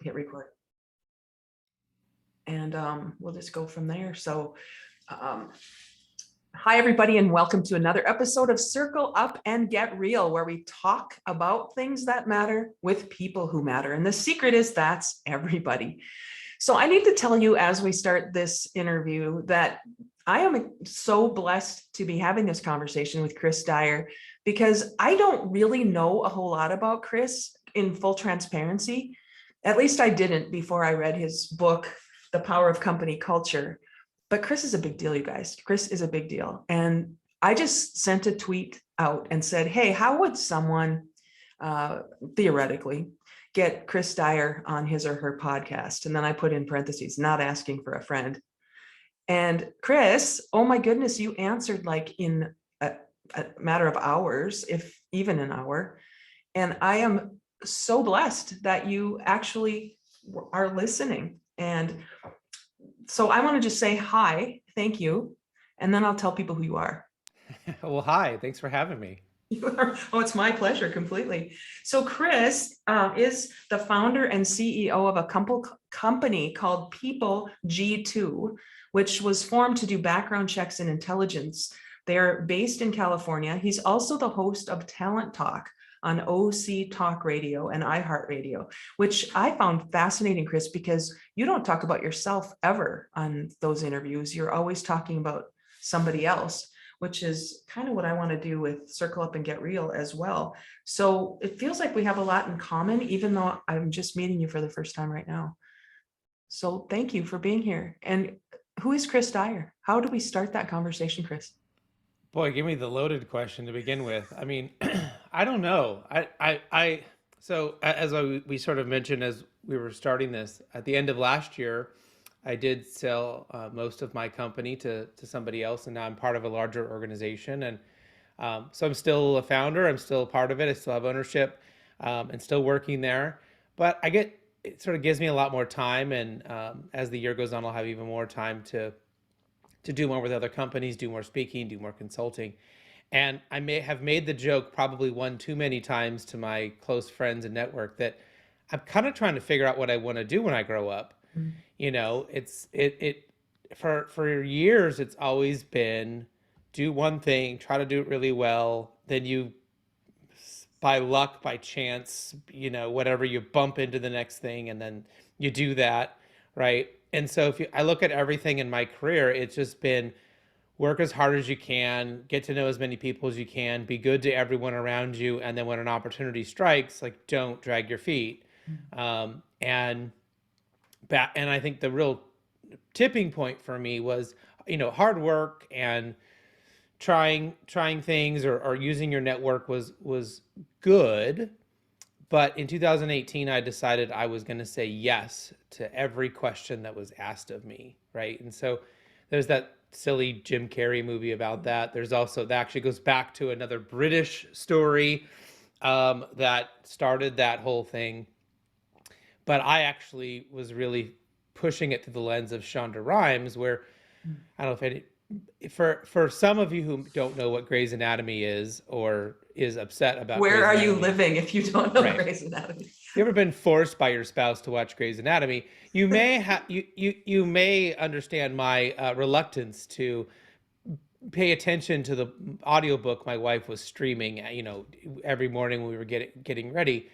hit record. And we'll just go from there. So hi, everybody, and welcome to another episode of Circle Up and Get Real, where we talk about things that matter with people who matter. And the secret is that's everybody. So I need to tell you as we start this interview that I am so blessed to be having this conversation with Chris Dyer, because I don't really know a whole lot about Chris in full transparency. At least I didn't before I read his book, The Power of Company Culture. But Chris is a big deal, you guys. Chris is a big deal. And I just sent a tweet out and said, hey, how would someone theoretically get Chris Dyer on his or her podcast? And then I put in parentheses, not asking for a friend. And Chris, oh my goodness, you answered like in a matter of hours, if even an hour. And I am so blessed that you actually are listening. And so I want to just say hi, thank you, and then I'll tell people who you are. Well, hi, thanks for having me. Oh, it's my pleasure, completely. So Chris is the founder and CEO of a company called People G2, which was formed to do background checks and intelligence. They're based in California. He's also the host of Talent Talk on OC Talk Radio and iHeartRadio, which I found fascinating, Chris, because you don't talk about yourself ever on those interviews. You're always talking about somebody else, which is kind of what I want to do with Circle Up and Get Real as well. So it feels like we have a lot in common, even though I'm just meeting you for the first time right now. So thank you for being here. And who is Chris Dyer? How do we start that conversation, Chris? Boy, give me the loaded question to begin with. I mean, I don't know. So as we sort of mentioned as we were starting this, at the end of last year, I did sell most of my company to somebody else, and now I'm part of a larger organization. And so I'm still a founder. I'm still a part of it. I still have ownership and still working there. But it sort of gives me a lot more time. And as the year goes on, I'll have even more time to do more with other companies, do more speaking, do more consulting. And I may have made the joke probably one too many times to my close friends and network that I'm kind of trying to figure out what I want to do when I grow up. Mm. You know, for years, it's always been do one thing, try to do it really well. Then you, by luck, by chance, whatever, you bump into the next thing and then you do that, right? And so I look at everything in my career, it's just been work as hard as you can, get to know as many people as you can, be good to everyone around you. And then when an opportunity strikes, like, don't drag your feet. Mm-hmm. And I think the real tipping point for me was, hard work and trying things or using your network was good. But in 2018, I decided I was going to say yes to every question that was asked of me, right? And so there's that silly Jim Carrey movie about that. There's also, that actually goes back to another British story that started that whole thing. But I actually was really pushing it through the lens of Shonda Rhimes, where, I don't know if for some of you who don't know what Grey's Anatomy is or is upset about where are you living if you don't know Grey's Anatomy? If you ever been forced by your spouse to watch Grey's Anatomy, you may you may understand my reluctance to pay attention to the audiobook my wife was streaming, every morning when we were getting ready.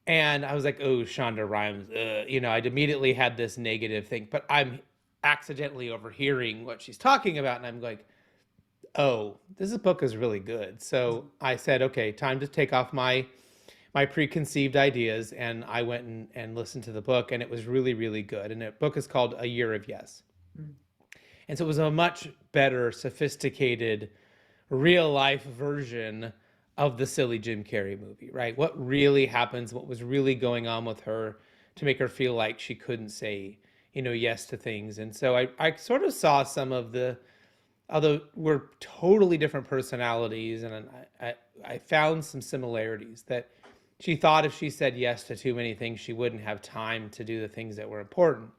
And I was like, oh, Shonda Rhimes, I'd immediately had this negative thing, but I'm accidentally overhearing what she's talking about. And I'm like, oh, this book is really good. So I said, okay, time to take off my preconceived ideas. And I went and listened to the book, and it was really, really good. And the book is called A Year of Yes. Mm. And so it was a much better, sophisticated, real life version of the silly Jim Carrey movie, right? What really happens, what was really going on with her to make her feel like she couldn't say, yes to things. And so I sort of saw some of although we're totally different personalities, and I found some similarities that she thought if she said yes to too many things, she wouldn't have time to do the things that were important.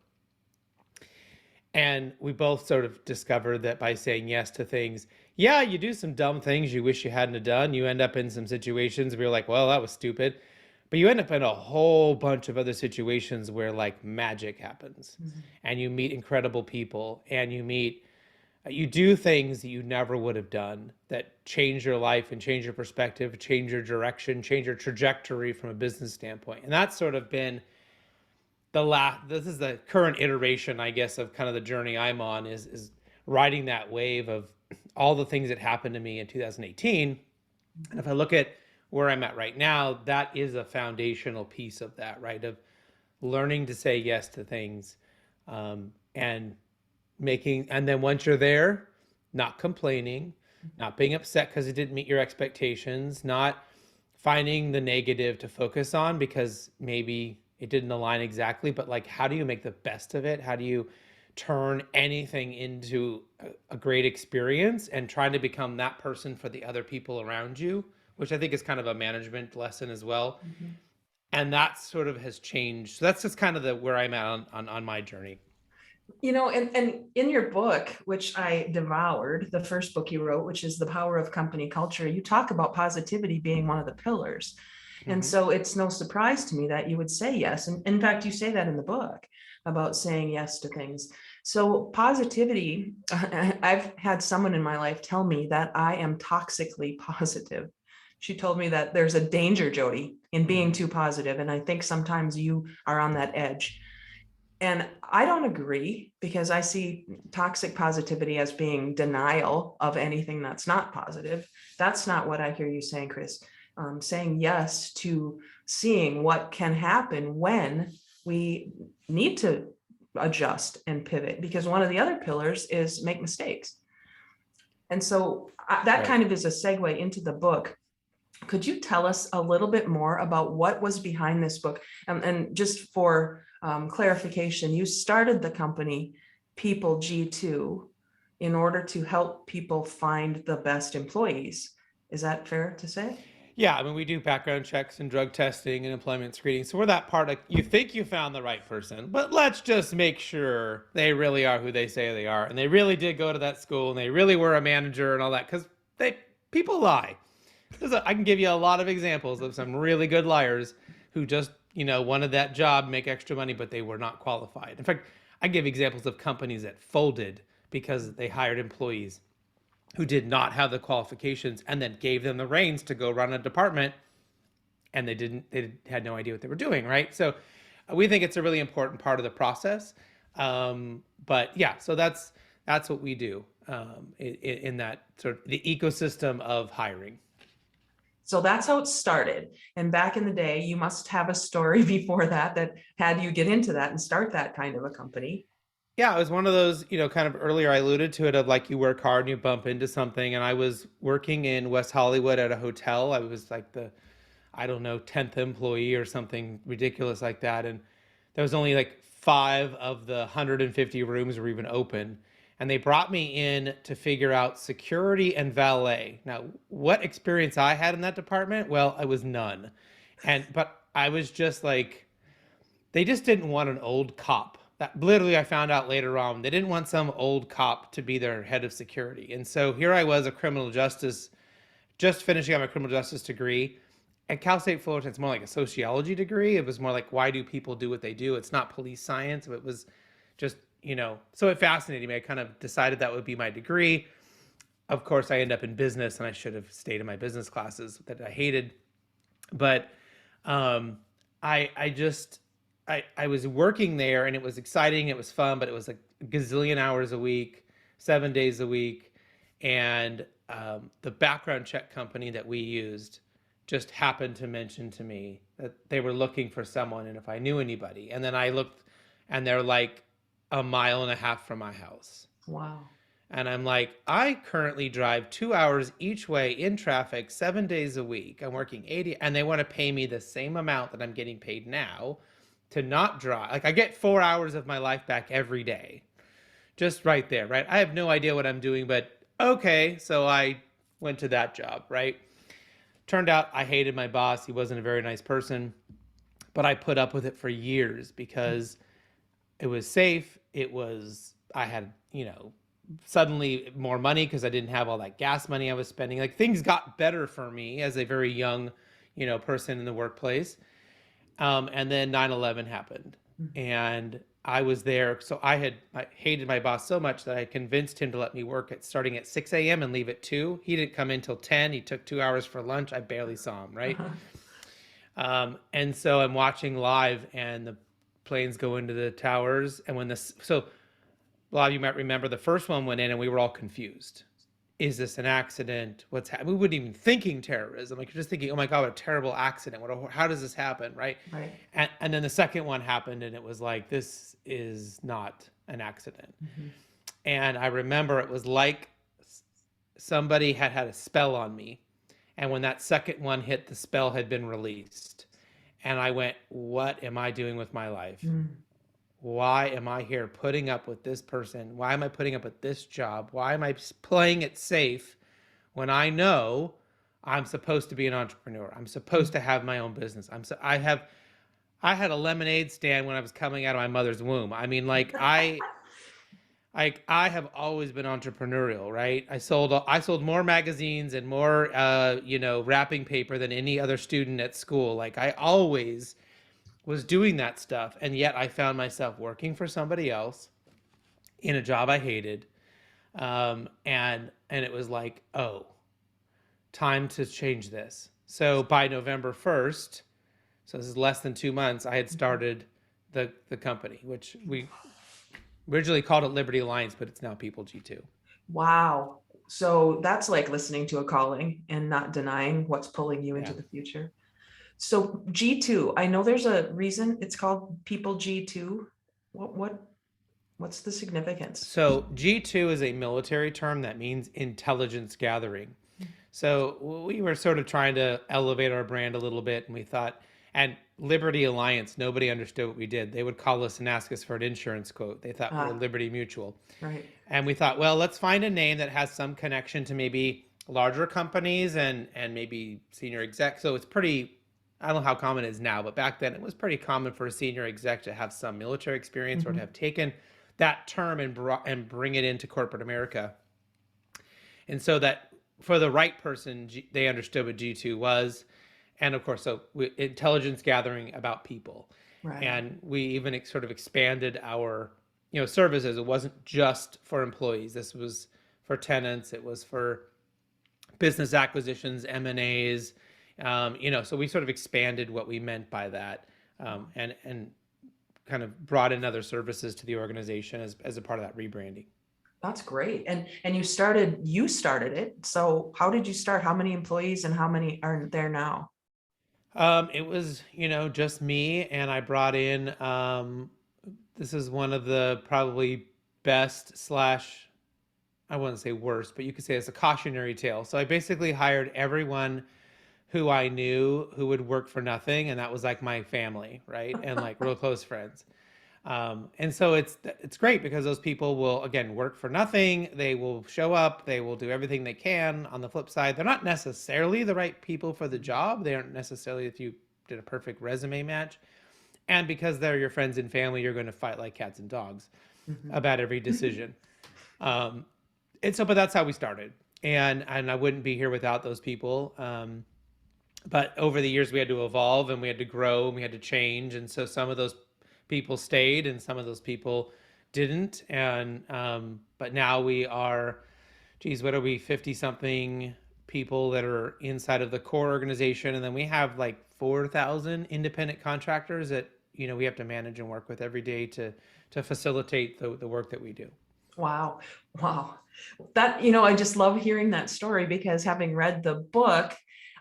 And we both sort of discovered that by saying yes to things, yeah, you do some dumb things you wish you hadn't have done. You end up in some situations where you're like, well, that was stupid. But you end up in a whole bunch of other situations where like magic happens Mhm. and you meet incredible people and you do things that you never would have done that change your life and change your perspective, change your direction, change your trajectory from a business standpoint. And that's sort of been this is the current iteration, I guess, of kind of the journey I'm on is riding that wave of all the things that happened to me in 2018. And if I look at where I'm at right now, that is a foundational piece of that, right? Of learning to say yes to things, and and then once you're there, not complaining, not being upset because it didn't meet your expectations, not finding the negative to focus on because maybe it didn't align exactly, but like, how do you make the best of it? How do you turn anything into a great experience and trying to become that person for the other people around you, which I think is kind of a management lesson as well. Mhm. And that sort of has changed. So that's just kind of the where I'm at on my journey. And in your book, which I devoured, the first book you wrote, which is The Power of Company Culture, you talk about positivity being one of the pillars. And Mm-hmm. so it's no surprise to me that you would say yes. And in fact, you say that in the book about saying yes to things. So positivity, I've had someone in my life tell me that I am toxically positive. She told me that there's a danger, Jody, in being too positive. And I think sometimes you are on that edge. And I don't agree because I see toxic positivity as being denial of anything that's not positive. That's not what I hear you saying, Chris. Saying yes to seeing what can happen when we need to adjust and pivot, because one of the other pillars is make mistakes. And so that Right. kind of is a segue into the book. Could you tell us a little bit more about what was behind this book? And just for clarification, you started the company People G2 in order to help people find the best employees. Is that fair to say? Yeah, I mean, we do background checks and drug testing and employment screening. So we're that part of you think you found the right person, but let's just make sure they really are who they say they are. And they really did go to that school and they really were a manager and all that because people lie. I can give you a lot of examples of some really good liars who just, wanted that job, make extra money, but they were not qualified. In fact, I give examples of companies that folded because they hired employees who did not have the qualifications and then gave them the reins to go run a department and they had no idea what they were doing, right? So we think it's a really important part of the process. But yeah, so that's what we do, in that sort of the ecosystem of hiring. So that's how it started. And back in the day, you must have a story before that that had you get into that and start that kind of a company. Yeah, it was one of those, kind of earlier I alluded to it of like you work hard and you bump into something. And I was working in West Hollywood at a hotel. I was like I don't know, 10th employee or something ridiculous like that. And there was only like 5 of the 150 rooms were even open. And they brought me in to figure out security and valet. Now, what experience I had in that department? Well, I was none. But I was just like, they just didn't want an old cop. That literally I found out later on. They didn't want some old cop to be their head of security. And so here I was, a criminal justice, just finishing up my criminal justice degree. At Cal State Fullerton, it's more like a sociology degree. It was more like, why do people do what they do? It's not police science. It was just, so it fascinated me. I kind of decided that would be my degree. Of course, I end up in business, and I should have stayed in my business classes that I hated. But um, I just I was working there, and it was exciting. It was fun, but it was like a gazillion hours a week, 7 days a week, and the background check company that we used just happened to mention to me that they were looking for someone, and if I knew anybody. And then I looked, and they're like a mile and a half from my house. Wow. And I'm like, I currently drive 2 hours each way in traffic 7 days a week. I'm working 80, and they want to pay me the same amount that I'm getting paid now to not drive. Like, I get 4 hours of my life back every day. Just right there, right? I have no idea what I'm doing, but okay. So I went to that job, right? Turned out I hated my boss. He wasn't a very nice person, but I put up with it for years because it was safe. I had, suddenly more money because I didn't have all that gas money I was spending. Like, things got better for me as a very young, person in the workplace. And then 9/11 happened. Mhm. And I was there. So I hated my boss so much that I convinced him to let me work at starting at 6 a.m. and leave at 2. He didn't come in till 10. He took 2 hours for lunch. I barely saw him, right? And so I'm watching live and the planes go into the towers. And when this, so a lot of you might remember the first one went in and we were all confused. Is this an accident? What's happening? We weren't even thinking terrorism. Like, you're just thinking, oh my God, what a terrible accident. How does this happen? Right. Right. And then the second one happened and it was like, this is not an accident. Mm-hmm. And I remember it was like somebody had had a spell on me. And when that second one hit, the spell had been released. And I went, what am I doing with my life? Mm. Why am I here putting up with this person? Why am I putting up with this job? Why am I playing it safe when I know I'm supposed to be an entrepreneur? I'm supposed to have my own business. I had a lemonade stand when I was coming out of my mother's womb. I mean, like I have always been entrepreneurial, right? I sold more magazines and more wrapping paper than any other student at school. Like, I always was doing that stuff, and yet I found myself working for somebody else in a job I hated, and it was like, oh, time to change this. So by November 1st, so this is less than 2 months, I had started the company, which we originally called it Liberty Alliance, but it's now People G2. Wow. So that's like listening to a calling and not denying what's pulling you into the future. So G2, I know there's a reason it's called People G2. What's the significance? So G2 is a military term that means intelligence gathering. So we were sort of trying to elevate our brand a little bit, and we thought, and Liberty Alliance, nobody understood what we did. They would call us and ask us for an insurance quote. They thought we were Liberty Mutual. Right. And we thought, well, let's find a name that has some connection to maybe larger companies and maybe senior exec. So it's pretty, I don't know how common it is now, but back then it was pretty common for a senior exec to have some military experience or to have taken that term and bring it into corporate America. And so that for the right person, they understood what G2 was. And of course, so intelligence gathering about people. Right. And we even sort of expanded our services. It wasn't just for employees. This was for tenants. It was for business acquisitions, M&As. So we sort of expanded what we meant by that, and kind of brought in other services to the organization as a part of that rebranding. That's great. And you started it. So how did you start? How many employees and how many are there now? It was, just me, and I brought in, this is one of the probably best I wouldn't say worst, but you could say it's a cautionary tale. So I basically hired everyone who I knew who would work for nothing, and that was like my family, right? And like real close friends. And so it's great because those people will, again, work for nothing. They will show up. They will do everything they can. On the flip side, they're not necessarily the right people for the job. They aren't necessarily, if you did a perfect resume match. And because they're your friends and family, you're going to fight like cats and dogs about every decision. But that's how we started. And I wouldn't be here without those people. But over the years, we had to evolve and we had to grow and we had to change. And so some of those people stayed and some of those people didn't. And but now we are, what are we, 50 something people that are inside of the core organization, and then we have like 4,000 independent contractors that we have to manage and work with every day to facilitate the work that we do. Wow. That, I just love hearing that story, because having read the book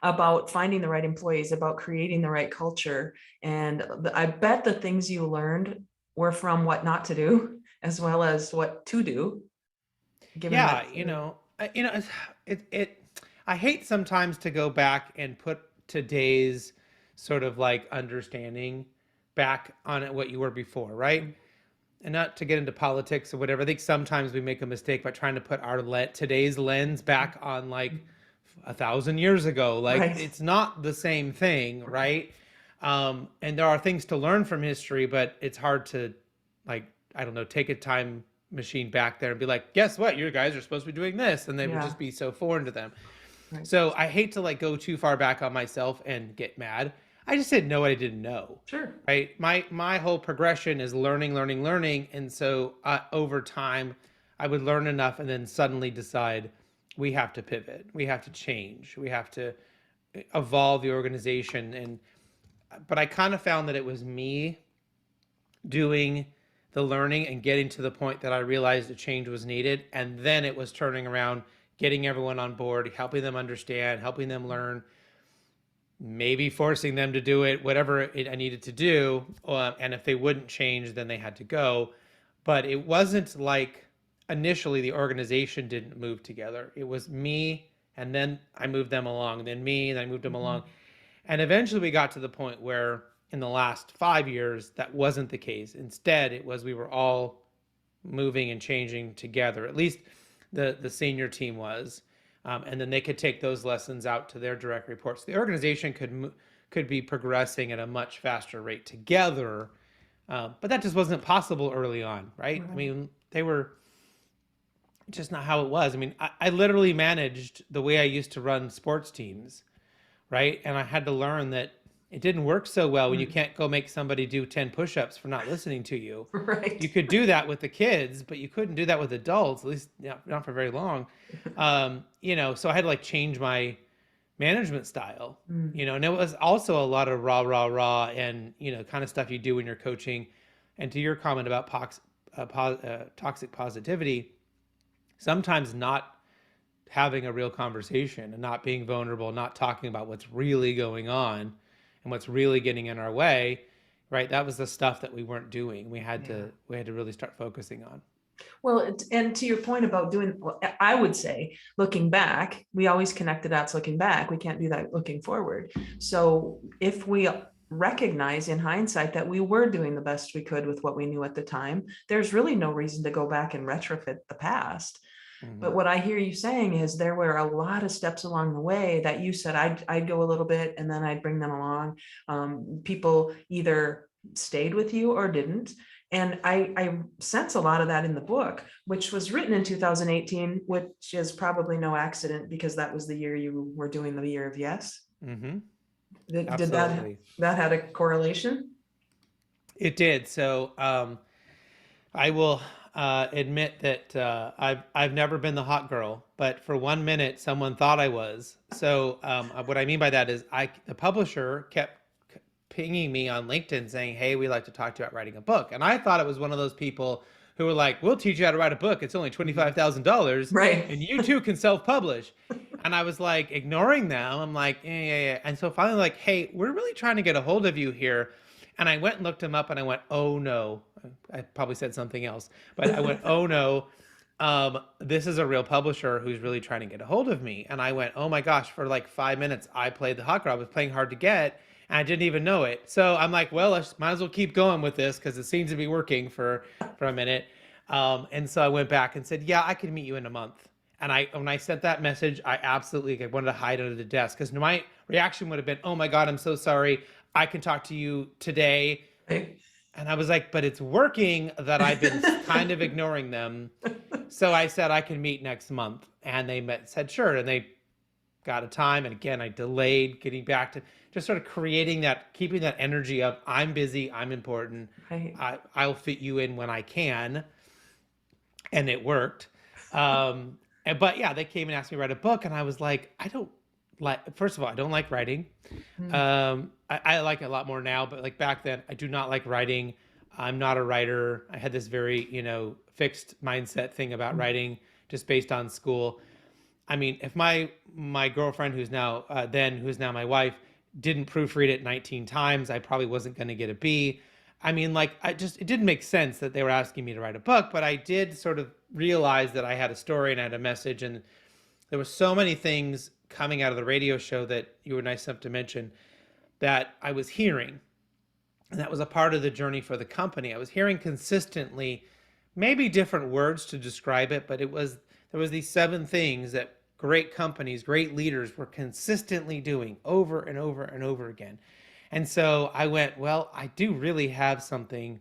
about finding the right employees, about creating the right culture, and I bet the things you learned were from what not to do as well as what to do. I hate sometimes to go back and put today's sort of like understanding back on it, what you were before, right? And not to get into politics or whatever. I think sometimes we make a mistake by trying to put our today's lens back on like 1,000 years ago. Like, right. It's not the same thing, right? And there are things to learn from history, but it's hard to, like, I don't know, take a time machine back there and be like, guess what? You guys are supposed to be doing this. And they would just be so foreign to them. Right. So I hate to like go too far back on myself and get mad. I just didn't know what I didn't know. Sure. Right. My whole progression is learning, learning, learning. And so over time, I would learn enough and then suddenly decide we have to pivot. We have to change. We have to evolve the organization. But I kind of found that it was me doing the learning and getting to the point that I realized a change was needed. And then it was turning around, getting everyone on board, helping them understand, helping them learn, maybe forcing them to do it, whatever I needed to do. And if they wouldn't change, then they had to go. But it wasn't like initially the organization didn't move together. It was me, and then I moved them along, then me, and I moved them along. And eventually we got to the point where in the last 5 years, that wasn't the case. Instead, it was we were all moving and changing together. At least the senior team was. And then they could take those lessons out to their direct reports. The organization could be progressing at a much faster rate together, but that just wasn't possible early on, right? I mean, they were just not how it was. I mean, I literally managed the way I used to run sports teams, right? And I had to learn that it didn't work so well when you can't go make somebody do 10 push-ups for not listening to you. Right. You could do that with the kids, but you couldn't do that with adults, at least not for very long. So I had to like change my management style, and it was also a lot of rah, and, kind of stuff you do when you're coaching. And to your comment about toxic positivity, sometimes not having a real conversation and not being vulnerable, not talking about what's really going on and what's really getting in our way, right? That was the stuff that we weren't doing. We had to really start focusing on. Well, and to your point about I would say, looking back, we always connect the dots looking back. We can't do that looking forward. So if we recognize in hindsight that we were doing the best we could with what we knew at the time, there's really no reason to go back and retrofit the past. But what I hear you saying is there were a lot of steps along the way that you said I'd go a little bit and then I'd bring them along. People either stayed with you or didn't. And I sense a lot of that in the book, which was written in 2018, which is probably no accident because that was the year you were doing the Year of Yes. Mm-hmm. Did that had a correlation? It did. So I will admit that I've never been the hot girl, but for 1 minute, someone thought I was. So what I mean by that is the publisher kept pinging me on LinkedIn saying, hey, we'd like to talk to you about writing a book. And I thought it was one of those people who were like, we'll teach you how to write a book. It's only $25,000. Right. And you too can self-publish. And I was like ignoring them. I'm like, yeah. And so finally like, hey, we're really trying to get a hold of you here. And I went and looked him up and I went, oh no. I probably said something else, but I went, oh no. This is a real publisher who's really trying to get a hold of me. And I went, oh my gosh, for like 5 minutes, I played the hot girl. I was playing hard to get. And I didn't even know it. So I'm like, well, I might as well keep going with this because it seems to be working for a minute. And so I went back and said, yeah, I can meet you in a month. And when I sent that message, I absolutely wanted to hide under the desk because my reaction would have been, oh my God, I'm so sorry. I can talk to you today. Right. And I was like, but it's working that I've been kind of ignoring them. So I said, I can meet next month. And they said, sure. And they got a time. And again, I delayed getting back to just sort of keeping that energy of I'm busy, I'm important. Right. I'll fit you in when I can. And it worked. But yeah, they came and asked me to write a book. And I was like, first of all, I don't like writing. I like it a lot more now, but like back then, I do not like writing. I'm not a writer. I had this very, fixed mindset thing about writing just based on school. I mean, if my girlfriend, who's now my wife, didn't proofread it 19 times, I probably wasn't going to get a B. I mean, it didn't make sense that they were asking me to write a book, but I did sort of realize that I had a story and I had a message, and there were so many things coming out of the radio show that you were nice enough to mention that I was hearing. And that was a part of the journey for the company. I was hearing consistently, maybe different words to describe it, but there was these 7 things that great companies, great leaders were consistently doing over and over and over again. And so I went, well, I do really have something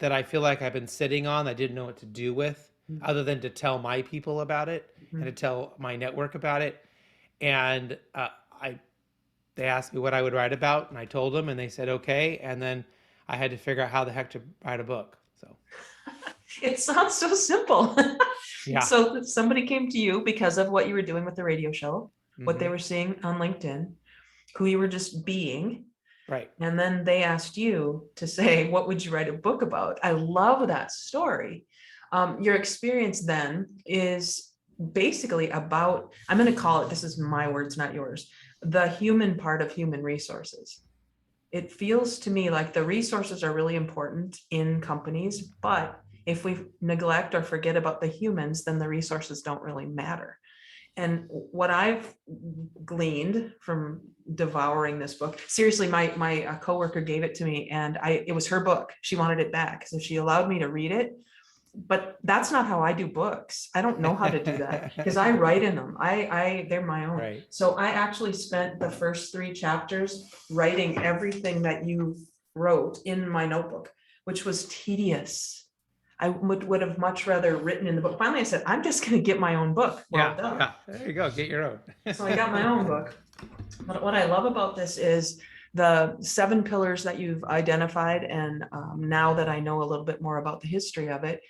that I feel like I've been sitting on. I didn't know what to do with other than to tell my people about it and to tell my network about it. And I they asked me what I would write about, and I told them, and they said okay, and then I had to figure out how the heck to write a book. So It sounds so simple. yeah. So somebody came to you because of what you were doing with the radio show, what they Hmm. were seeing on LinkedIn, who you were just being, Right. and then they asked you to say, what would you write a book about? I love that story. Your experience then is basically about, I'm going to call it, this is my words, not yours, the human part of human resources. It feels to me like the resources are really important in companies, but if we neglect or forget about the humans, then the resources don't really matter. And what I've gleaned from devouring this book, seriously, my coworker gave it to me, and it was her book. She wanted it back, so she allowed me to read it. But that's not how I do books. I don't know how to do that because I write in them. They're my own. Right. So I actually spent the first 3 chapters writing everything that you wrote in my notebook, which was tedious. I would have much rather written in the book. Finally, I said, I'm just going to get my own book. Well, Yeah. Yeah. There you go. Get your own. so I got my own book. But what I love about this is the 7 pillars that you've identified. And now that I know a little bit more about the history of it,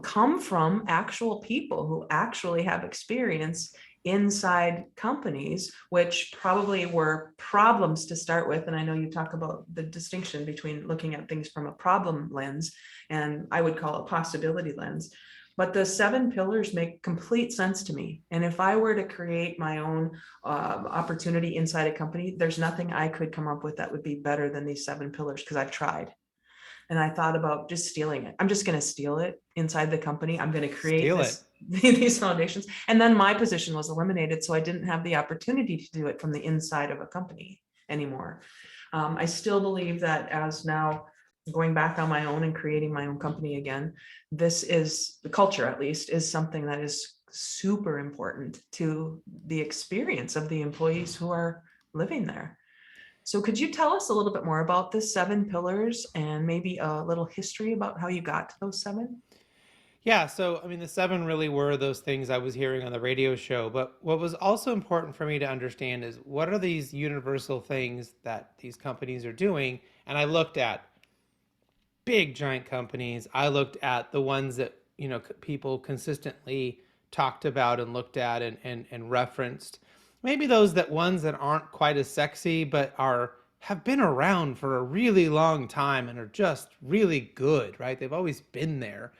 come from actual people who actually have experience inside companies, which probably were problems to start with. And I know you talk about the distinction between looking at things from a problem lens, and I would call it possibility lens. But the 7 pillars make complete sense to me. And if I were to create my own opportunity inside a company, there's nothing I could come up with that would be better than these 7 pillars, because I've tried. And I thought about just stealing it. I'm just going to steal it inside the company. I'm going to create Steal it. these foundations. And then my position was eliminated. So I didn't have the opportunity to do it from the inside of a company anymore. I still believe that, as now going back on my own and creating my own company again, this is the culture, at least, is something that is super important to the experience of the employees who are living there. So could you tell us a little bit more about the 7 pillars and maybe a little history about how you got to those 7? Yeah, so I mean, the 7 really were those things I was hearing on the radio show. But what was also important for me to understand is, what are these universal things that these companies are doing? And I looked at big giant companies. I looked at the ones that, people consistently talked about and looked at and referenced. Maybe those that ones that aren't quite as sexy, but have been around for a really long time and are just really good, right? They've always been there.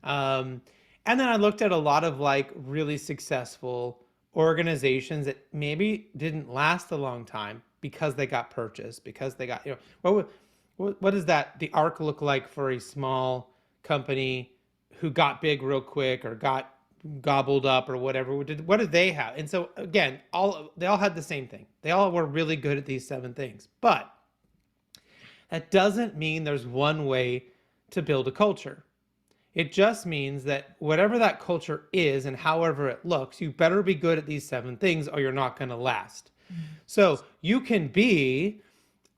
And then I looked at a lot of like really successful organizations that maybe didn't last a long time because they got purchased, because they got, what does the arc look like for a small company who got big real quick or got gobbled up or whatever? What did they have? And so again, they all had the same thing. They all were really good at these 7 things, but that doesn't mean there's one way to build a culture. It just means that whatever that culture is and however it looks, you better be good at these 7 things or you're not going to last. So you can be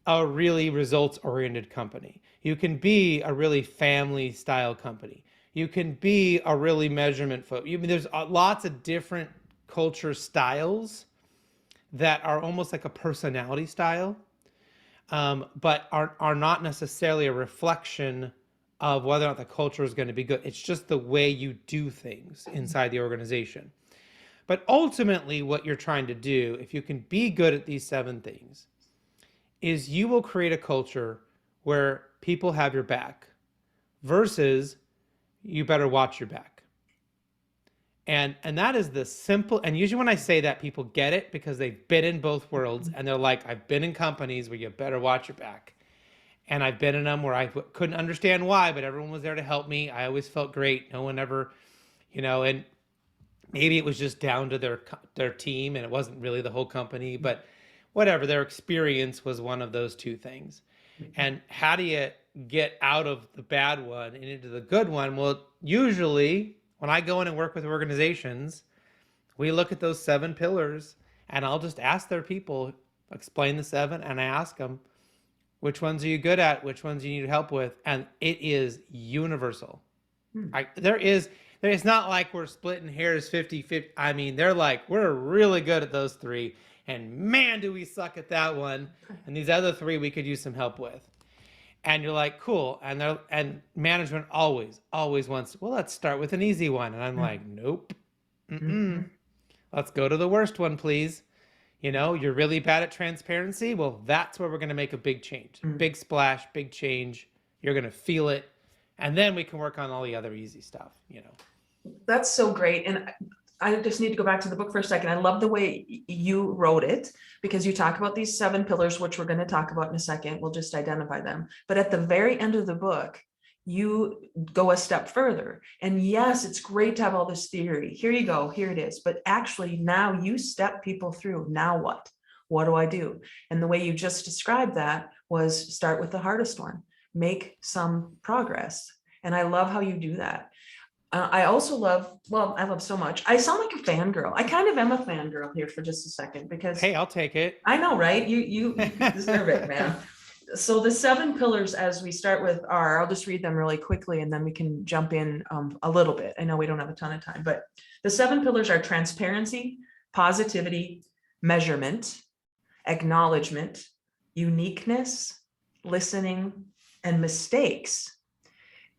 a really results-oriented company. You can be a really family-style company. You can be a really measurement focused. There's lots of different culture styles that are almost like a personality style, but are not necessarily a reflection of whether or not the culture is going to be good. It's just the way you do things inside the organization. But ultimately, what you're trying to do, if you can be good at these 7 things, is you will create a culture where people have your back versus you better watch your back. And that is the simple, and usually when I say that, people get it because they've been in both worlds and they're like, I've been in companies where you better watch your back. And I've been in them where I couldn't understand why, but everyone was there to help me. I always felt great. No one ever, and maybe it was just down to their team and it wasn't really the whole company, but whatever, their experience was one of those 2 things. And how do you get out of the bad one and into the good one? Well, usually when I go in and work with organizations, we look at those 7 pillars and I'll just ask their people, explain the 7, and I ask them, which ones are you good at? Which ones do you need help with? And it is universal. It's not like we're splitting hairs 50-50. I mean, they're like, we're really good at those 3. and man, do we suck at that one. And these other three we could use some help with. And you're like, cool. And management always wants, well, let's start with an easy one. And I'm like, nope. Mhm. Let's go to the worst one, please. You're really bad at transparency. Well, that's where we're going to make a big change. Big splash, big change. You're going to feel it. And then we can work on all the other easy stuff. That's so great. And I just need to go back to the book for a second. I love the way you wrote it, because you talk about these 7 pillars, which we're going to talk about in a second. We'll just identify them. But at the very end of the book, you go a step further. And yes, it's great to have all this theory. Here you go, here it is. But actually now you step people through. Now what? What do I do? And the way you just described that was start with the hardest one, make some progress. And I love how you do that. I also love, well, I love so much. I sound like a fangirl. I kind of am a fangirl here for just a second, because Hey, I'll take it. I know, right? You deserve it, man. So the 7 pillars, as we start with, are, I'll just read them really quickly and then we can jump in a little bit. I know we don't have a ton of time, but the 7 pillars are transparency, positivity, measurement, acknowledgement, uniqueness, listening, and mistakes.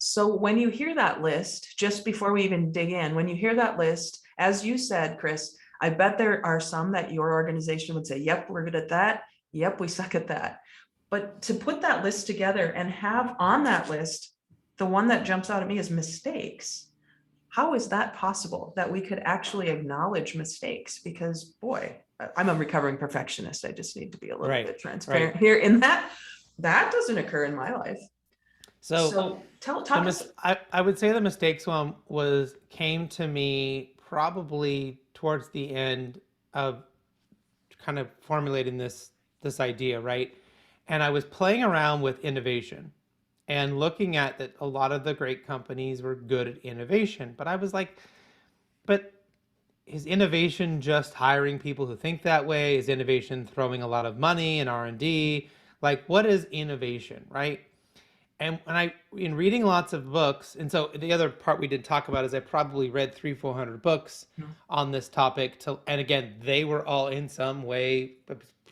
So when you hear that list, just before we even dig in, when you hear that list, as you said, Chris, I bet there are some that your organization would say, yep, we're good at that. Yep, we suck at that. But to put that list together and have on that list, the one that jumps out at me is mistakes. How is that possible, that we could actually acknowledge mistakes? Because boy, I'm a recovering perfectionist. I just need to be a little bit transparent here in that. That doesn't occur in my life. So talk us. I would say the mistakes one came to me probably towards the end of kind of formulating this idea, right? And I was playing around with innovation and looking at that a lot of the great companies were good at innovation. But I was like, but is innovation just hiring people who think that way? Is innovation throwing a lot of money in R&D? Like, what is innovation, right? And in reading lots of books, and so the other part we didn't talk about is I probably read 300-400 books on this topic. And again, they were all in some way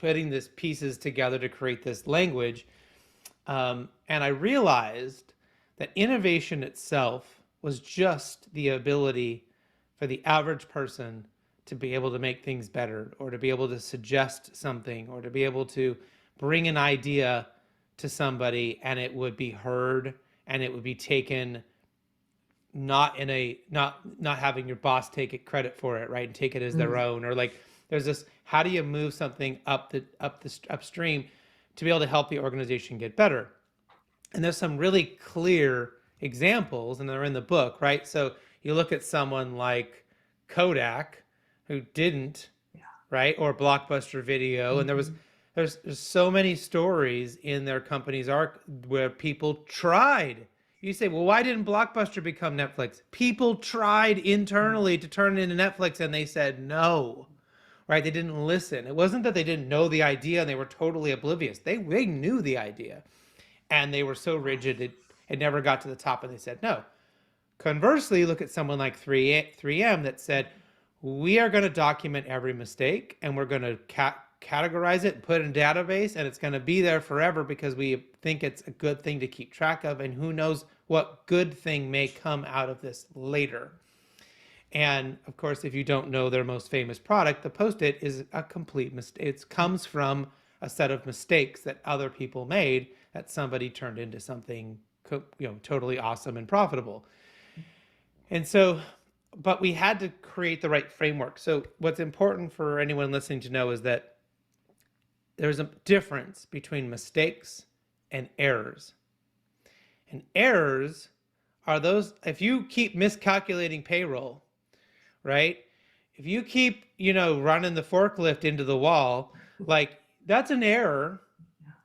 putting these pieces together to create this language. And I realized that innovation itself was just the ability for the average person to be able to make things better, or to be able to suggest something, or to be able to bring an idea to somebody and it would be heard and it would be taken not having your boss take it credit for it, right, and take it as their own, or like there's this, how do you move something upstream to be able to help the organization get better? And there's some really clear examples, and they're in the book, right? So you look at someone like Kodak, who didn't, right, or Blockbuster Video, and there's so many stories in their company's arc where people tried. You say, well, why didn't Blockbuster become Netflix? People tried internally to turn it into Netflix and they said no, right? They didn't listen. It wasn't that they didn't know the idea and they were totally oblivious. They knew the idea and they were so rigid it never got to the top and they said no. Conversely, look at someone like 3M that said, we are going to document every mistake and we're going to categorize it and put it in a database, and it's going to be there forever because we think it's a good thing to keep track of, and who knows what good thing may come out of this later. And of course, if you don't know their most famous product, the Post-it is a complete mistake. It comes from a set of mistakes that other people made that somebody turned into something, totally awesome and profitable. And so, but we had to create the right framework. So what's important for anyone listening to know is that there's a difference between mistakes and errors. And errors are those, if you keep miscalculating payroll, right? If you keep, running the forklift into the wall, like that's an error.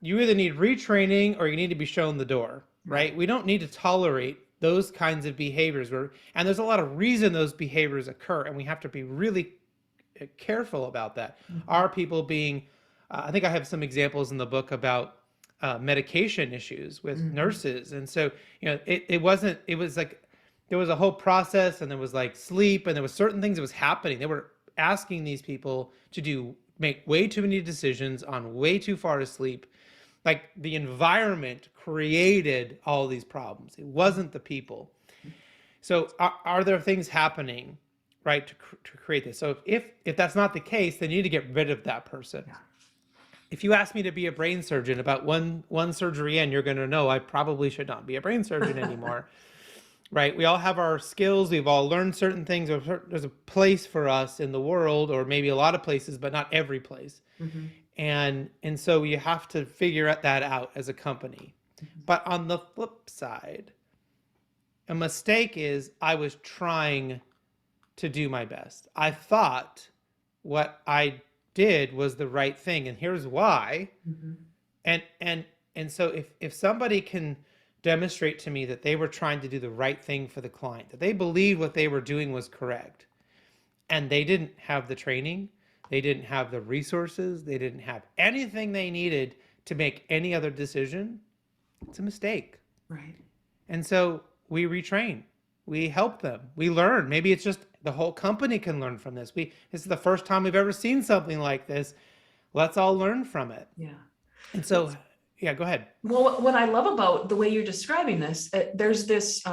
You either need retraining or you need to be shown the door, right? We don't need to tolerate those kinds of behaviors. And there's a lot of reason those behaviors occur, and we have to be really careful about that. Are people being, I think I have some examples in the book about medication issues with nurses. And so, it was like, there was a whole process, and there was like sleep, and there was certain things that was happening. They were asking these people to do make way too many decisions on way too far asleep. Like the environment created all these problems. It wasn't the people. So are there things happening, right, to create this? So if that's not the case, then you need to get rid of that person. Yeah. If you ask me to be a brain surgeon, about one surgery in, you're going to know I probably should not be a brain surgeon anymore. Right? We all have our skills. We've all learned certain things. There's a place for us in the world, or maybe a lot of places, but not every place. Mm-hmm. And so you have to figure that out as a company. Mm-hmm. But on the flip side, a mistake is I was trying to do my best. I thought what I did was the right thing, and here's why. Mm-hmm. And so if somebody can demonstrate to me that they were trying to do the right thing for the client, that they believed what they were doing was correct, and they didn't have the training, they didn't have the resources, they didn't have anything they needed to make any other decision, it's a mistake. Right. And so we retrain, we help them, we learn. Maybe it's just the whole company can learn from this. This is the first time we've ever seen something like this. Let's all learn from it. Yeah. And so, yeah, go ahead. Well, what I love about the way you're describing this, there's this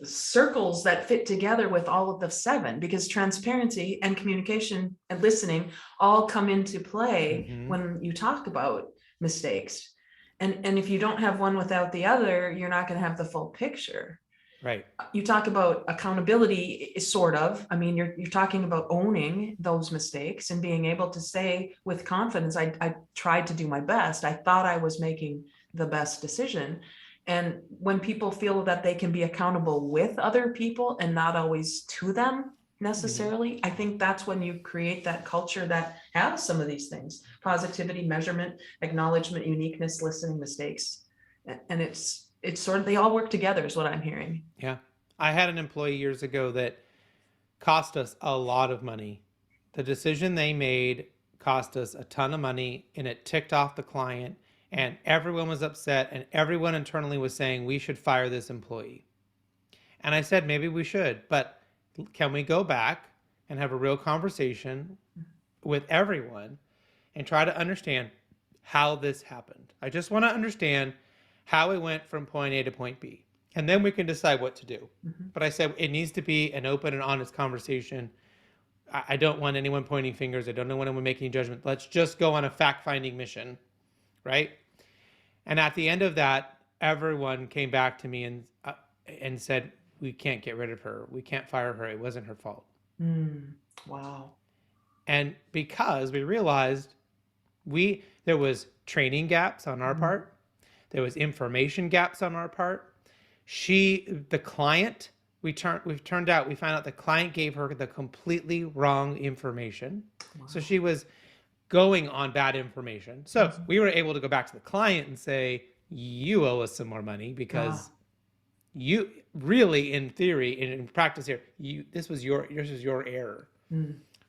circles that fit together with all of the 7, because transparency and communication and listening all come into play when you talk about mistakes. And if you don't have one without the other, you're not going to have the full picture. Right. You talk about accountability, sort of. I mean, you're talking about owning those mistakes and being able to say with confidence, I tried to do my best. I thought I was making the best decision. And when people feel that they can be accountable with other people and not always to them necessarily, I think that's when you create that culture that has some of these things: positivity, measurement, acknowledgement, uniqueness, listening, mistakes. And it's sort of, they all work together is what I'm hearing. Yeah. I had an employee years ago that cost us a lot of money. The decision they made cost us a ton of money, and it ticked off the client, and everyone was upset, and everyone internally was saying we should fire this employee. And I said, maybe we should, but can we go back and have a real conversation with everyone and try to understand how this happened? I just want to understand how it went from point A to point B. And then we can decide what to do. But I said it needs to be an open and honest conversation. I don't want anyone pointing fingers. I don't want anyone making judgment. Let's just go on a fact-finding mission, right? And at the end of that, everyone came back to me and said, we can't get rid of her. We can't fire her. It wasn't her fault. Wow. And because we realized there was training gaps on our part, there was information gaps on our part. The client, we found out the client gave her the completely wrong information. Wow. So she was going on bad information. So we were able to go back to the client and say, you owe us some more money because you really, in theory, in practice here, this was your error,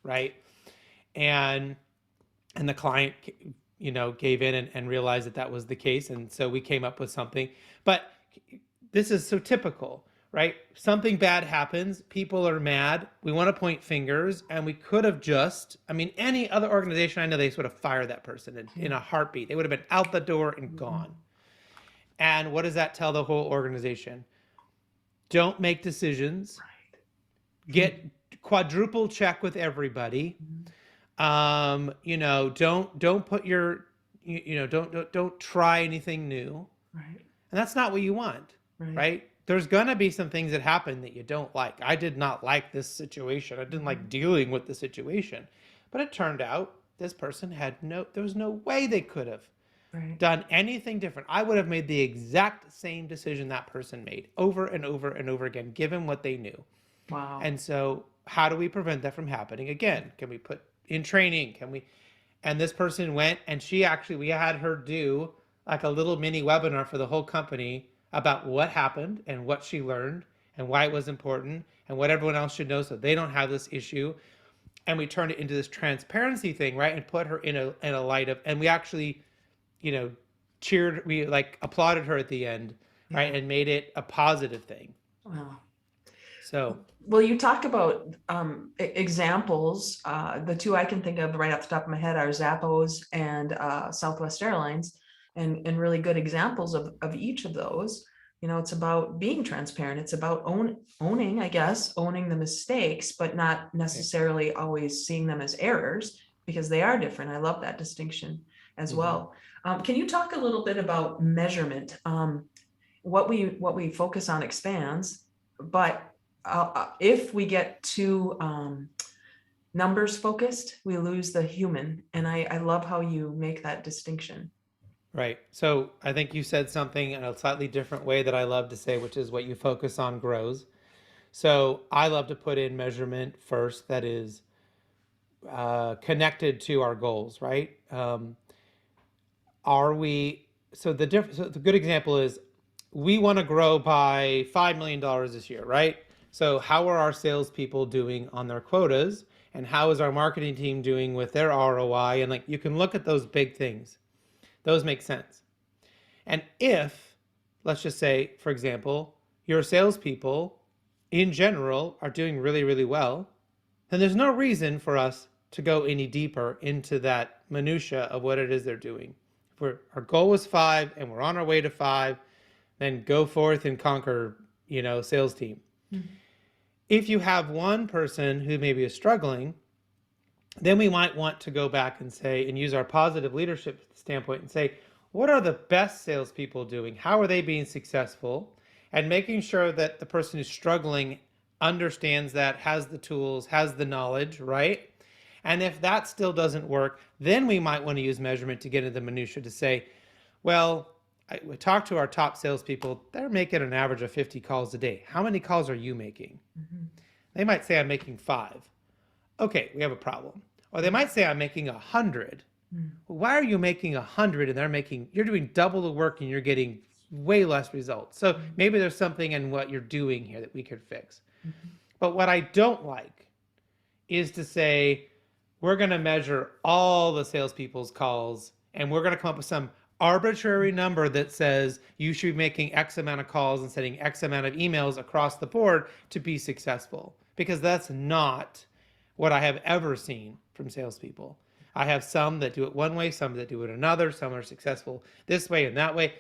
right? And the client, gave in and realized that was the case. And so we came up with something. But this is so typical, right? Something bad happens. People are mad. We want to point fingers. And we could have any other organization, I know they sort of fire that person in a heartbeat. They would have been out the door and gone. And what does that tell the whole organization? Don't make decisions. Right. Get quadruple check with everybody. Don't put your, don't try anything new. Right. And that's not what you want, right? There's going to be some things that happen that you don't like. I did not like this situation. I didn't like dealing with the situation, but it turned out this person there was no way they could have done anything different. I would have made the exact same decision that person made over and over and over again, given what they knew. Wow. And so how do we prevent that from happening again? Can we put in training? And this person went, and we had her do like a little mini webinar for the whole company about what happened and what she learned and why it was important and what everyone else should know so they don't have this issue. And we turned it into this transparency thing, right? And put her in a light of, and we actually, cheered, we applauded her at the end, right? And made it a positive thing. Wow. So, Well, you talk about examples. The two I can think of right off the top of my head are Zappos and Southwest Airlines, and really good examples of each of those. It's about being transparent. It's about owning, I guess, owning the mistakes, but not right. necessarily always seeing them as errors, because they are different. I love that distinction as Hmm. well. Can you talk a little bit about measurement? What we focus on expands, but if we get too numbers focused, we lose the human. And I love how you make that distinction. Right. So I think you said something in a slightly different way that I love to say, which is what you focus on grows. So I love to put in measurement first that is connected to our goals, right? Are we, so the good example is we want to grow by $5 million this year, right? So how are our salespeople doing on their quotas? And how is our marketing team doing with their ROI? And like you can look at those big things. Those make sense. And if, let's just say, for example, your salespeople in general are doing really, really well, then there's no reason for us to go any deeper into that minutia of what it is they're doing. If our goal was 5 and we're on our way to 5, then go forth and conquer, sales team. Mm-hmm. If you have one person who maybe is struggling, then we might want to go back and say, and use our positive leadership standpoint and say, what are the best salespeople doing? How are they being successful? And making sure that the person who's struggling understands that, has the tools, has the knowledge, right? And if that still doesn't work, then we might want to use measurement to get into the minutia to say, well, we talked to our top salespeople. They're making an average of 50 calls a day. How many calls are you making? Mm-hmm. They might say, I'm making 5. Okay, we have a problem. Or they might say, I'm making 100. Mm-hmm. Well, why are you making 100 and you're doing double the work and you're getting way less results? So maybe there's something in what you're doing here that we could fix. Mm-hmm. But what I don't like is to say, we're going to measure all the salespeople's calls and we're going to come up with some arbitrary number that says you should be making X amount of calls and sending X amount of emails across the board to be successful. Because that's not what I have ever seen from salespeople. I have some that do it one way, some that do it another, some are successful this way and that way.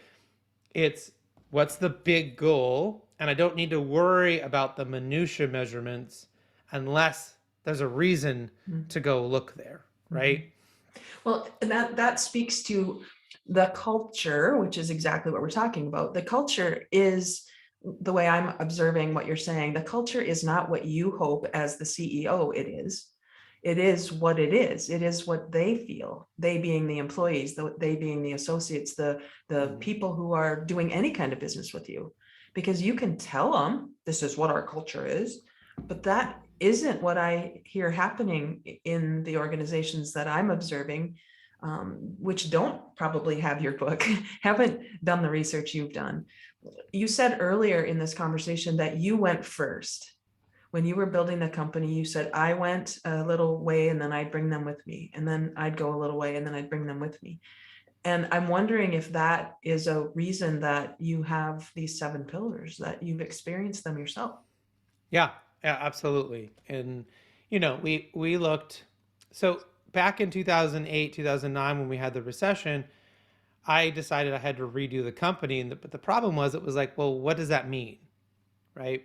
It's what's the big goal? And I don't need to worry about the minutia measurements unless there's a reason to go look there, right? Well, that speaks to the culture, which is exactly what we're talking about. The culture is, the way I'm observing what you're saying, the culture is not what you hope as the CEO it is. It is what it is. It is what they feel, they being the employees, they being the associates, the people who are doing any kind of business with you. Because you can tell them this is what our culture is, but that isn't what I hear happening in the organizations that I'm observing, which don't probably have your book, haven't done the research you've done. You said earlier in this conversation that you went first. When you were building the company, you said, I went a little way and then I'd bring them with me. And then I'd go a little way and then I'd bring them with me. And I'm wondering if that is a reason that you have these 7 pillars, that you've experienced them yourself. Yeah, yeah, absolutely. And we looked, so back in 2008, 2009 when we had the recession, I decided I had to redo the company. But the problem was, it was like, well, what does that mean? Right?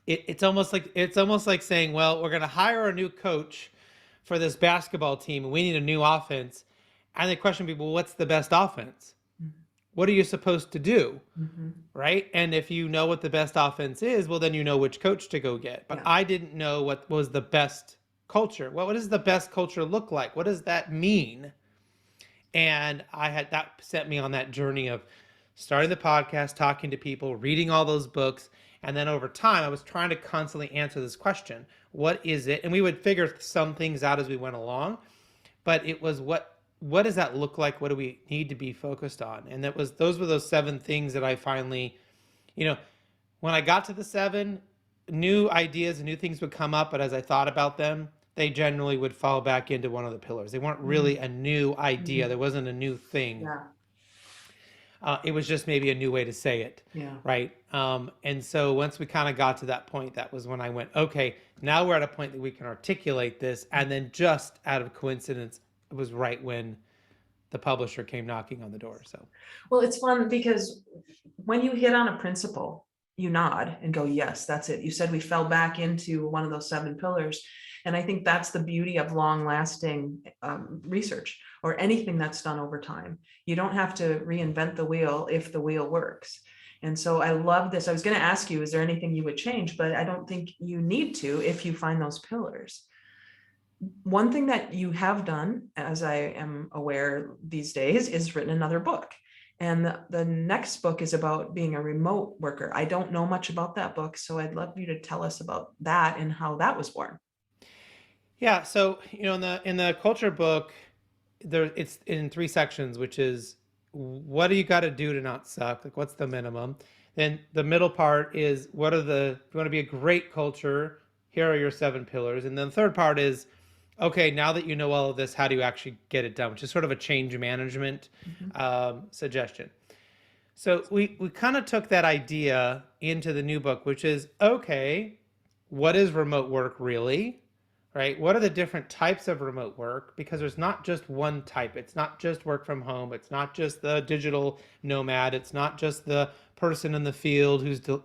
It's almost like saying, well, we're going to hire a new coach for this basketball team and we need a new offense. And the question would be, well, what's the best offense? What are you supposed to do? Mm-hmm. Right? And if you know what the best offense is, well, then you know which coach to go get. But Yeah. I didn't know what was the best culture. What does the best culture look like? What does that mean? And that set me on that journey of starting the podcast, talking to people, reading all those books. And then over time, I was trying to constantly answer this question. What is it? And we would figure some things out as we went along. But it was what does that look like? What do we need to be focused on? And those were those 7 things that I finally, when I got to the 7, new ideas and new things would come up. But as I thought about them, they generally would fall back into one of the pillars. They weren't really a new idea. There wasn't a new thing. Yeah. It was just maybe a new way to say it, Yeah. right? And so once we kind of got to that point, that was when I went, okay, now we're at a point that we can articulate this. And then just out of coincidence, it was right when the publisher came knocking on the door. So Well, it's fun because when you hit on a principle, you nod and go, yes, that's it. You said we fell back into one of those 7 pillars. And I think that's the beauty of long lasting research or anything that's done over time. You don't have to reinvent the wheel if the wheel works. And so I love this. I was going to ask you, is there anything you would change? But I don't think you need to if you find those pillars. One thing that you have done, as I am aware these days, is written another book. And the next book is about being a remote worker. I don't know much about that book, so I'd love you to tell us about that and how that was born. yeah, so in the culture book, there it's in 3 sections, which is what do you got to do to not suck? Like what's the minimum? Then the middle part is what are the if you want to be a great culture, here are your 7 pillars. And then the third part is okay, now that you know all of this, how do you actually get it done? Which is sort of a change management suggestion. So we kind of took that idea into the new book, which is okay, what is remote work really? Right? What are the different types of remote work? Because there's not just one type. It's not just work from home. It's not just the digital nomad. It's not just the person in the field who's an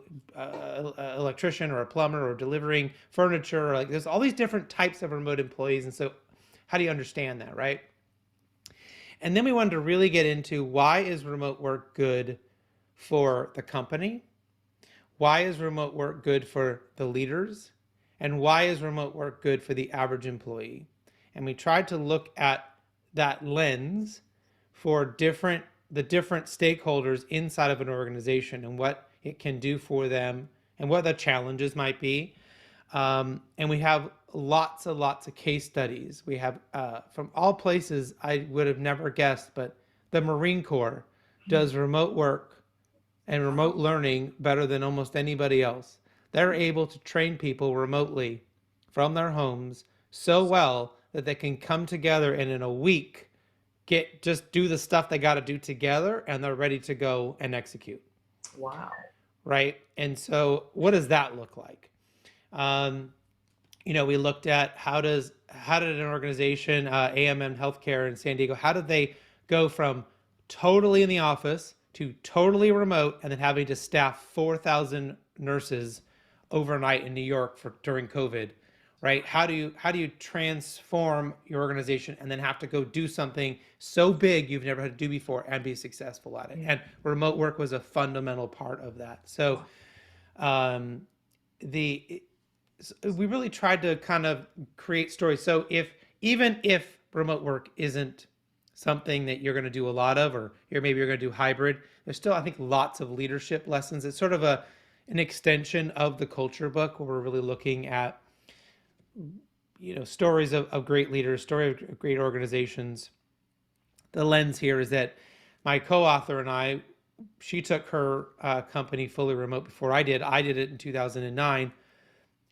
electrician or a plumber or delivering furniture. Or like there's all these different types of remote employees. And so how do you understand that, right? And then we wanted to really get into why is remote work good for the company? Why is remote work good for the leaders? And why is remote work good for the average employee? And we tried to look at that lens for the different stakeholders inside of an organization and what it can do for them and what the challenges might be. And we have lots and lots of case studies. We have from all places I would have never guessed, but the Marine Corps does remote work and remote learning better than almost anybody else. They're able to train people remotely from their homes so well that they can come together and in a week just do the stuff they got to do together and they're ready to go and execute. Wow. Right? And so what does that look like? We looked at how did an organization, AMM Healthcare in San Diego, how did they go from totally in the office to totally remote and then having to staff 4,000 nurses overnight in New York during COVID, right? How do you transform your organization and then have to go do something so big you've never had to do before and be successful at it? Yeah. And remote work was a fundamental part of that. So we really tried to kind of create stories. So even if remote work isn't something that you're going to do a lot of, or maybe you're going to do hybrid, there's still, I think, lots of leadership lessons. It's sort of an extension of the culture book where we're really looking at, stories of great leaders, story of great organizations. The lens here is that my co-author and she took her company fully remote before I did. I did it in 2009.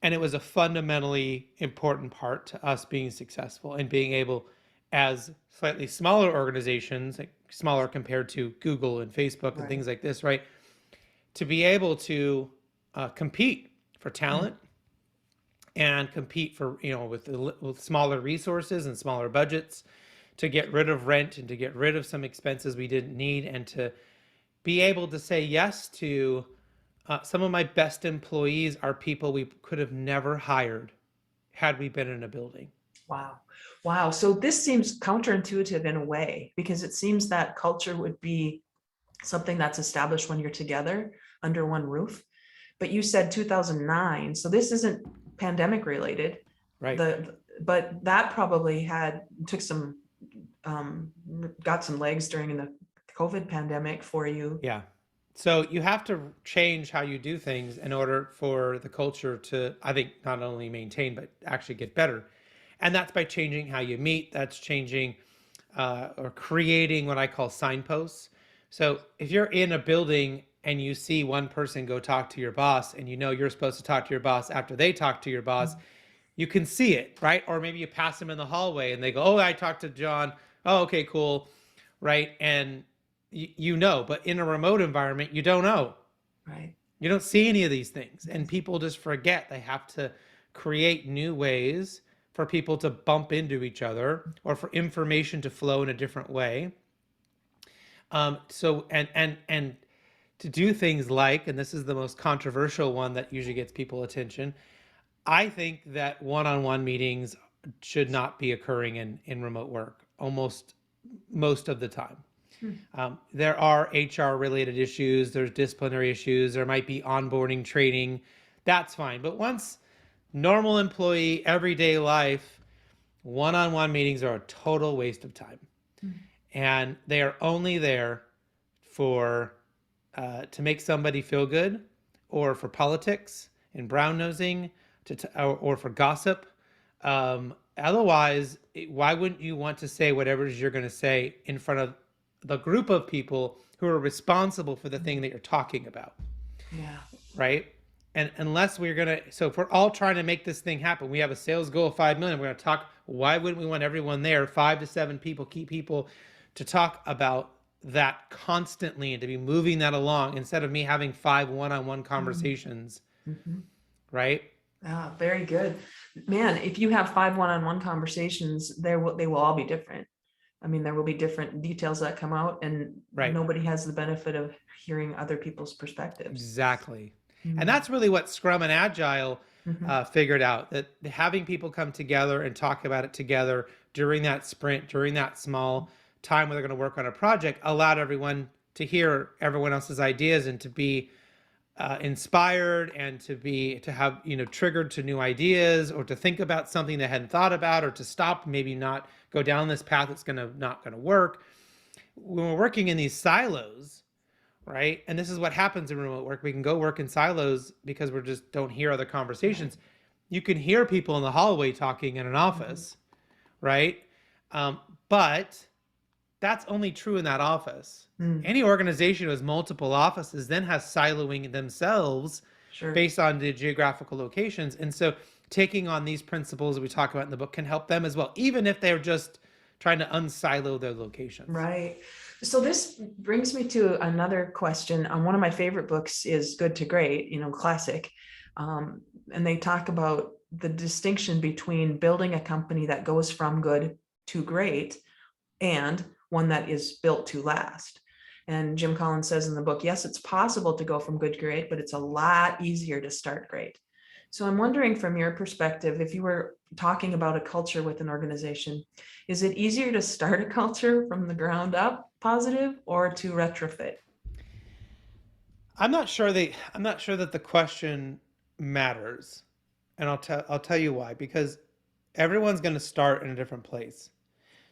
And it was a fundamentally important part to us being successful and being able, as slightly smaller organizations, like smaller compared to Google and Facebook and things like this, right? To be able to compete for talent and compete for, with smaller resources and smaller budgets, to get rid of rent and to get rid of some expenses we didn't need, and to be able to say yes to some of my best employees are people we could have never hired had we been in a building. Wow. Wow. So this seems counterintuitive in a way, because it seems that culture would be something that's established when you're together under one roof. But you said 2009. So this isn't pandemic related. Right. But that probably got some legs during the COVID pandemic for you. Yeah. So you have to change how you do things in order for the culture to, I think, not only maintain, but actually get better. And that's by changing how you meet. That's changing or creating what I call signposts. So if you're in a building and you see one person go talk to your boss and you're supposed to talk to your boss after they talk to your boss, you can see it, right? Or maybe you pass them in the hallway and they go, oh, I talked to John. Oh, okay, cool. Right. And you know, but in a remote environment, you don't know. Right. You don't see any of these things, and people just forget. They have to create new ways for people to bump into each other or for information to flow in a different way. So and to do things like, and this is the most controversial one that usually gets people attention. I think that one-on-one meetings should not be occurring in remote work almost most of the time. Hmm. There are HR related issues, there's disciplinary issues, there might be onboarding training. That's fine. But once normal employee, everyday life, one on one meetings are a total waste of time. Hmm. And they are only there for to make somebody feel good, or for politics and brown nosing, or for gossip. Otherwise, why wouldn't you want to say whatever it is you're going to say in front of the group of people who are responsible for the thing that you're talking about? Yeah. Right? And unless we're going to, so if we're all trying to make this thing happen, we have a sales goal of 5 million, we're going to talk, why wouldn't we want everyone there, 5 to 7 people, key people, to talk about that constantly and to be moving that along instead of me having 5 one-on-one conversations, Mm-hmm. right? Ah, very good. Man, if you have 5 one-on-one conversations, they will all be different. I mean, there will be different details that come out, and Right. nobody has the benefit of hearing other people's perspectives. Exactly. Mm-hmm. And that's really what Scrum and Agile Mm-hmm. figured out, that having people come together and talk about it together during that sprint, during that small time where they're going to work on a project, allowed everyone to hear everyone else's ideas and to be inspired and to have, triggered to new ideas, or to think about something they hadn't thought about, or to stop, maybe not go down this path that's not going to work. When we're working in these silos, right? And this is what happens in remote work. We can go work in silos because we just don't hear other conversations. You can hear people in the hallway talking in an office, right? But that's only true in that office. Mm. Any organization who has multiple offices then has siloing themselves Sure. based on the geographical locations. And so taking on these principles that we talk about in the book can help them as well, even if they're just trying to unsilo their locations. Right. So this brings me to another question. One of my favorite books is Good to Great, classic. And they talk about the distinction between building a company that goes from good to great and one that is built to last. And Jim Collins says in the book, yes, it's possible to go from good to great, but it's a lot easier to start great. So I'm wondering, from your perspective, if you were talking about a culture with an organization, is it easier to start a culture from the ground up positive, or to retrofit? I'm not sure that the question matters. And I'll tell you why, because everyone's going to start in a different place.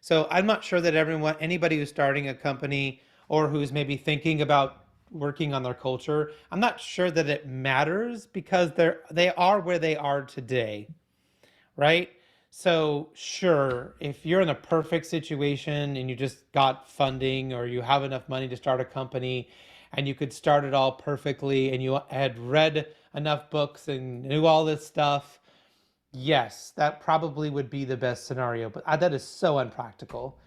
So I'm not sure that anybody who's starting a company or who's maybe thinking about working on their culture, I'm not sure that it matters, because they are where they are today, right? So sure, if you're in a perfect situation and you just got funding, or you have enough money to start a company and you could start it all perfectly, and you had read enough books and knew all this stuff, yes, that probably would be the best scenario, but that is so unpractical.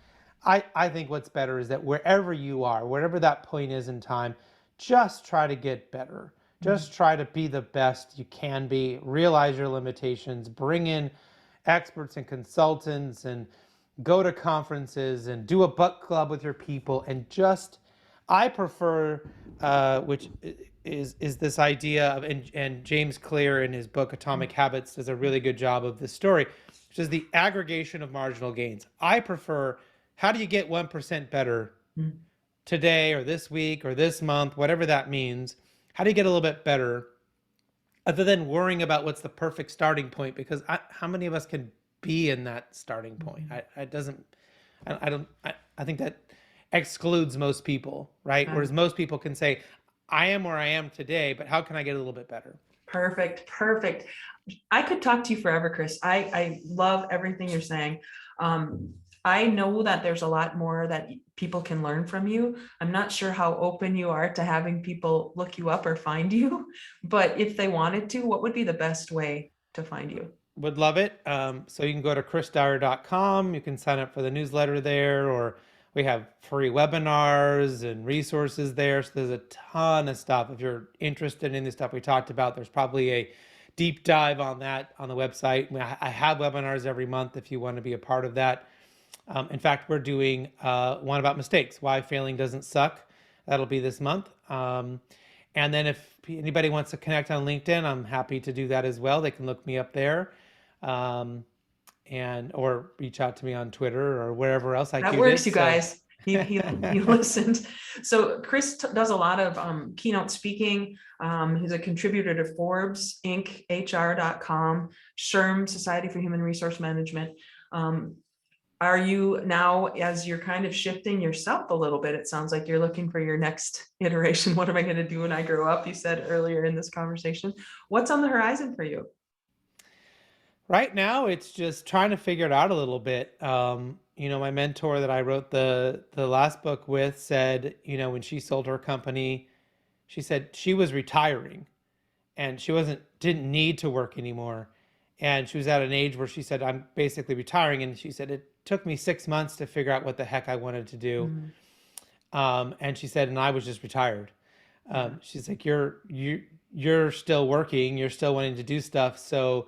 I think what's better is that wherever you are, wherever that point is in time, just try to get better. Just try to be the best you can be, realize your limitations, bring in experts and consultants, and go to conferences and do a book club with your people. And just, I prefer, which is this idea of, and James Clear in his book Atomic Habits does a really good job of this story, which is the aggregation of marginal gains. I prefer, how do you get 1% better today, or this week, or this month, whatever that means? How do you get a little bit better, other than worrying about what's the perfect starting point? Because how many of us can be in that starting point? I think that excludes most people, right? Whereas most people can say, I am where I am today, but how can I get a little bit better? Perfect. Perfect. I could talk to you forever, Chris. I love everything you're saying. I know that there's a lot more that people can learn from you. I'm not sure how open you are to having people look you up or find you, but if they wanted to, what would be the best way to find you? Would love it. So you can go to chrisdyer.com. You can sign up for the newsletter there, or We have free webinars and resources there. So there's a ton of stuff. If you're interested in the stuff we talked about, there's probably a deep dive on that on the website. I have webinars every month if you want to be a part of that. In fact, we're doing one about mistakes, why failing doesn't suck. That'll be this month. And then if anybody wants to connect on LinkedIn, I'm happy to do that as well. They can look me up there. And or reach out to me on Twitter or wherever else I That do works, this. you guys. He listened. So Chris does a lot of keynote speaking. He's a contributor to Forbes, Inc., HR.com, SHRM, Society for Human Resource Management. Are you now, as you're kind of shifting yourself a little bit, it sounds like you're looking for your next iteration. What am I going to do when I grow up? You said earlier in this conversation. What's on the horizon for you? Right now, it's just trying to figure it out a little bit. My mentor that I wrote the last book with said, when she sold her company, she said she was retiring and she didn't need to work anymore. And she was at an age where she said, I'm basically retiring. And she said, it took me 6 months to figure out what the heck I wanted to do. And she said, and I was just retired. She's like, you're still working, you're still wanting to do stuff. So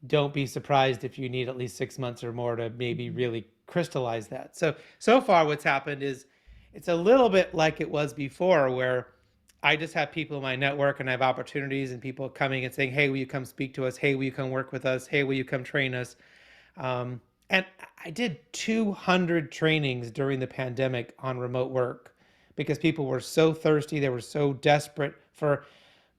don't be surprised if you need at least 6 months or more to maybe really crystallize that. So far what's happened is it's a little bit like it was before, where I just have people in my network and I have opportunities and people coming and saying, hey, will you come speak to us? Hey, will you come work with us? Hey, will you come train us? And I did 200 trainings during the pandemic on remote work because people were so thirsty. They were so desperate for,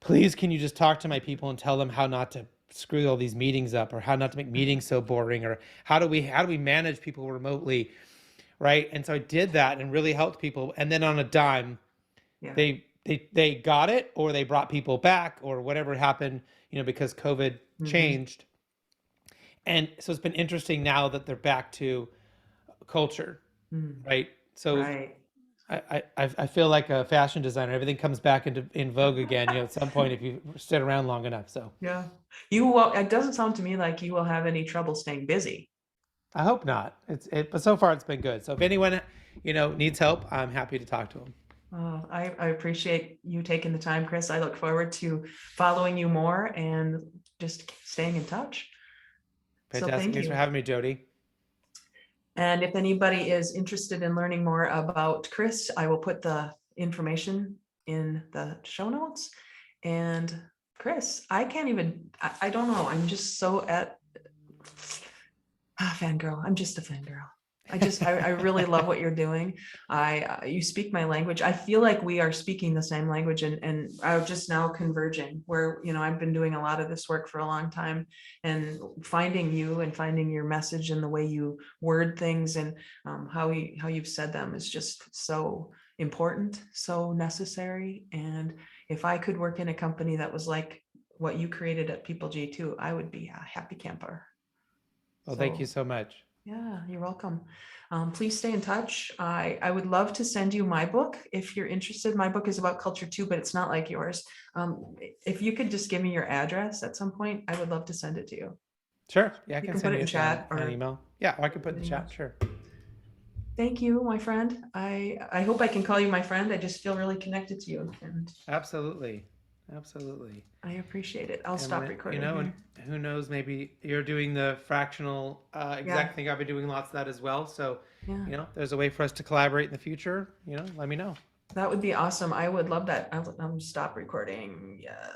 please, can you just talk to my people and tell them how not to screw all these meetings up, or how not to make meetings so boring, or how do we manage people remotely, right? And so I did that and really helped people. And then on a dime, Yeah. they got it, or they brought people back, or whatever happened, because COVID changed. And so it's been interesting now that they're back to culture, right? So Right. I feel like a fashion designer. Everything comes back in vogue again, at some point if you sit around long enough. So Yeah. You will, it doesn't sound to me like you will have any trouble staying busy. I hope not. But so far it's been good. So if anyone, needs help, I'm happy to talk to them. I appreciate you taking the time, Chris. I look forward to following you more and just staying in touch. So Fantastic. thank Thanks for you. having me, Jody. And if anybody is interested in learning more about Chris, I will put the information in the show notes. And Chris, I can't even, I don't know. I'm just so fangirl. I'm just a fangirl. I really love what you're doing. You speak my language. I feel like we are speaking the same language, and I'm just now converging where, I've been doing a lot of this work for a long time, and finding you and finding your message and the way you word things and how you've said them is just so important, so necessary. And if I could work in a company that was like what you created at People G2, I would be a happy camper. Well, thank you so much. Yeah, you're welcome. Please stay in touch. I would love to send you my book if you're interested. My book is about culture too, but it's not like yours. If you could just give me your address at some point, I would love to send it to you. Sure. Yeah, I You can can send put it you in chat or an email. Yeah, or I can put in the chat. Sure. Thank you, my friend. I hope I can call you my friend. I just feel really connected to you, and Absolutely. Absolutely. I appreciate it. I'll And stop recording here. and who knows, maybe you're doing the fractional exact thing. I've been doing lots of that as well. So, there's a way for us to collaborate in the future, let me know. That would be awesome. I would love that. I'll stop recording. Yes.